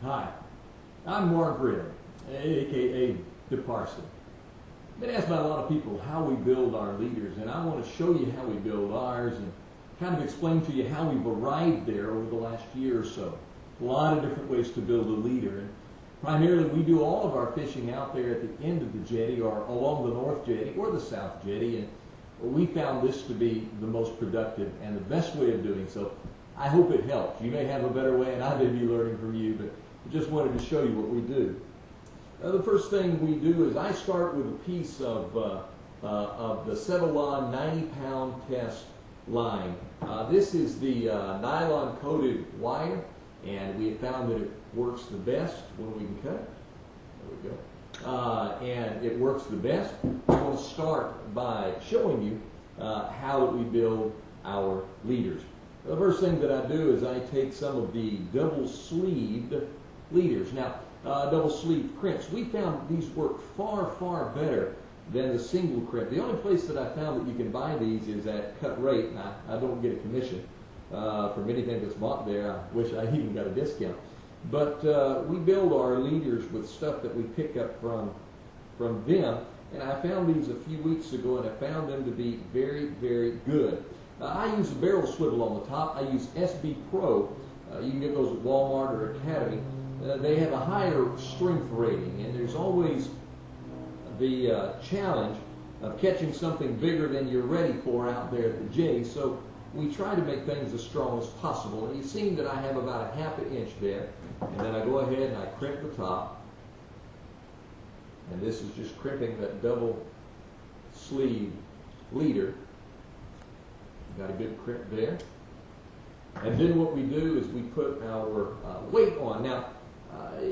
Hi, I'm Mark Red, aka DaParson. I've been asked by a lot of people how we build our leaders, and I want to show you how we build ours and kind of explain to you how we've arrived there over the last year or so. A lot of different ways to build a leader, and primarily we do all of our fishing out there at the end of the jetty or along the north jetty or the south jetty, and we found this to be the most productive and the best way of doing so. I hope it helps. You may have a better way, and I may be learning from you, but I just wanted to show you what we do. The first thing we do is I start with a piece of the Cetalon 90-pound test line. This is the nylon-coated wire, and we have found that it works the best when we can cut it. There we go. And it works the best. I want to start by showing you how we build our leaders. The first thing that I do is I take some of the double-sleeved leaders. Now, double-sleeved crimps, we found these work far, far better than the single crimp. The only place that I found that you can buy these is at Cut Rate, and I don't get a commission from anything that's bought there. I wish I even got a discount. But we build our leaders with stuff that we pick up from them, and I found these a few weeks ago, and I found them to be very, very good. I use a barrel swivel on the top. I use SB Pro. You can get those at Walmart or Academy. They have a higher strength rating, and there's always the challenge of catching something bigger than you're ready for out there at the jetty. So we try to make things as strong as possible. And you've seen that I have about a ½ inch there, and then I go ahead and I crimp the top. And this is just crimping that double sleeve leader. Got a good crimp there. And then what we do is we put our weight on. Now,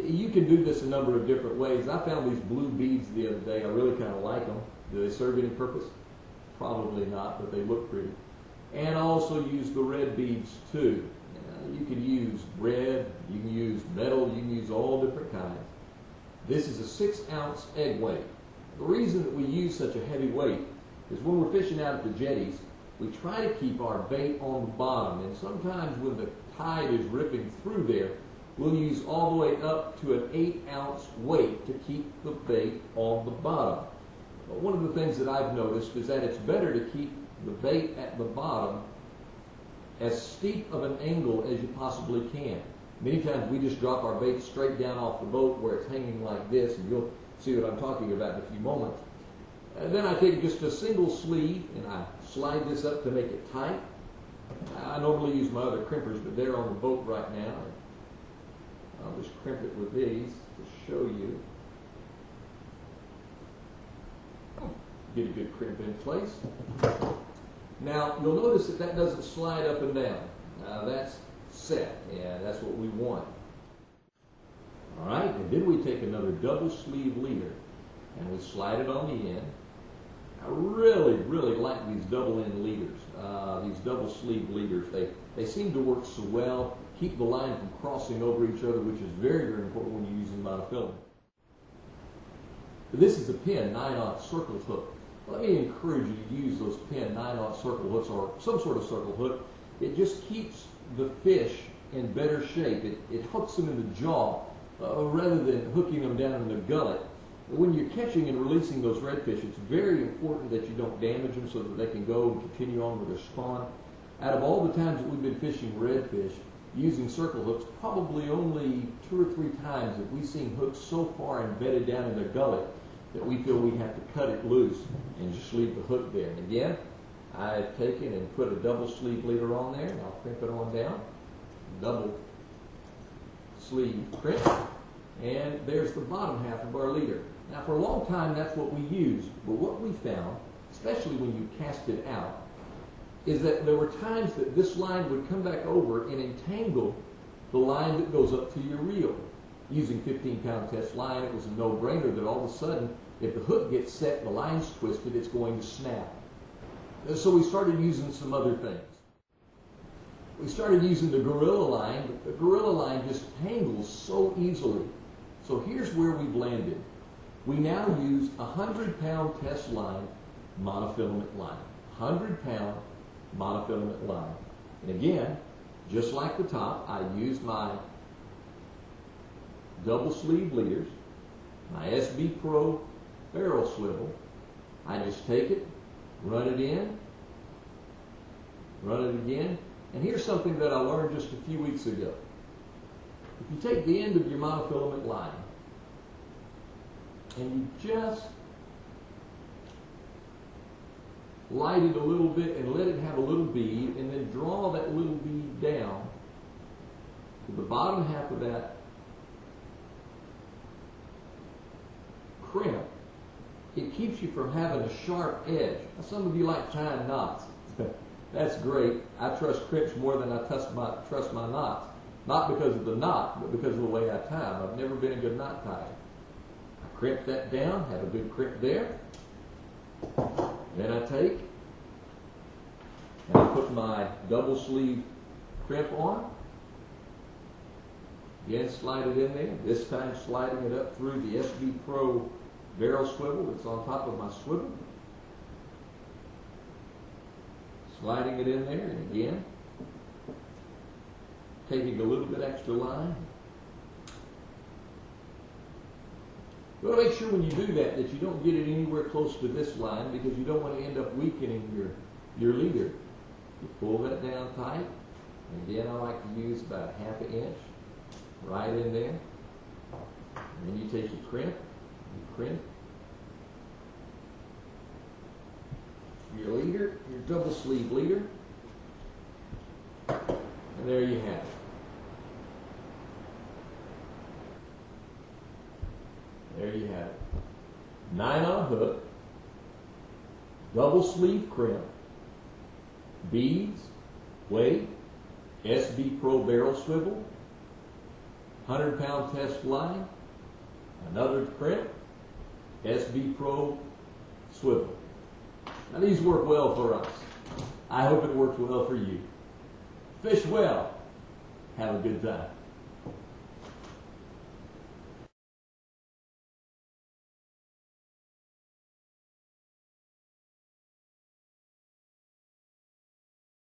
you can do this a number of different ways. I found these blue beads the other day. I really kind of like them. Do they serve any purpose? Probably not, but they look pretty. And I also use the red beads too. You can use red, you can use metal, you can use all different kinds. This is a 6-ounce egg weight. The reason that we use such a heavy weight is when we're fishing out at the jetties, we try to keep our bait on the bottom, and sometimes when the tide is ripping through there, we'll use all the way up to an 8-ounce weight to keep the bait on the bottom. But one of the things that I've noticed is that it's better to keep the bait at the bottom as steep of an angle as you possibly can. Many times we just drop our bait straight down off the boat where it's hanging like this, and you'll see what I'm talking about in a few moments. And then I take just a single sleeve and I slide this up to make it tight. I normally use my other crimpers, but they're on the boat right now. I'll just crimp it with these to show you. Get a good crimp in place. Now, you'll notice that that doesn't slide up and down. That's set, and that's what we want. All right, and then we take another double sleeve leader and we slide it on the end. I really, really like these double end leaders, these double sleeve leaders. They seem to work so well, keep the line from crossing over each other, which is very, very important when you're using monofilament. This is a Penn 9/0 circle hook. Let me encourage you to use those Penn 9/0 circle hooks or some sort of circle hook. It just keeps the fish in better shape. It hooks them in the jaw rather than hooking them down in the gullet. When you're catching and releasing those redfish, it's very important that you don't damage them so that they can go and continue on with their spawn. Out of all the times that we've been fishing redfish, using circle hooks, probably only 2 or 3 times have we seen hooks so far embedded down in their gullet that we feel we have to cut it loose and just leave the hook there. And again, I've taken and put a double sleeve leader on there, and I'll crimp it on down. Double sleeve crimp. And there's the bottom half of our leader. Now, for a long time, that's what we used. But what we found, especially when you cast it out, is that there were times that this line would come back over and entangle the line that goes up to your reel. Using 15-pound test line, it was a no-brainer that all of a sudden, if the hook gets set and the line's twisted, it's going to snap. And so we started using some other things. We started using the Gorilla line, but the Gorilla line just tangles so easily. So here's where we've landed. We now use a 100-pound test line, monofilament line. 100-pound monofilament line. And again, just like the top, I used my double sleeve leaders, my SB Pro barrel swivel. I just take it, run it in, run it again. And here's something that I learned just a few weeks ago. If you take the end of your monofilament line and you just light it a little bit and let it have a little bead, and then draw that little bead down to the bottom half of that crimp, it keeps you from having a sharp edge. Now, some of you like tying knots. That's great. I trust crimps more than I trust my knots. Not because of the knot, but because of the way I tie them. I've never been a good knot tie. I crimp that down, have a good crimp there. Then I take and I put my double sleeve crimp on. Again, slide it in there. This time sliding it up through the SB Pro barrel swivel that's on top of my swivel. Sliding it in there, and again, taking a little bit extra line. You want to make sure when you do that you don't get it anywhere close to this line, because you don't want to end up weakening your leader. You pull that down tight. And again, I like to use about ½ an inch right in there. And then you take your crimp, your leader, your double sleeve leader, and there you have it. There you have it. 9-aught hook, double sleeve crimp, beads, weight, SB Pro barrel swivel, 100-pound test line, another crimp, SB Pro swivel. Now these work well for us. I hope it works well for you. Fish well. Have a good time.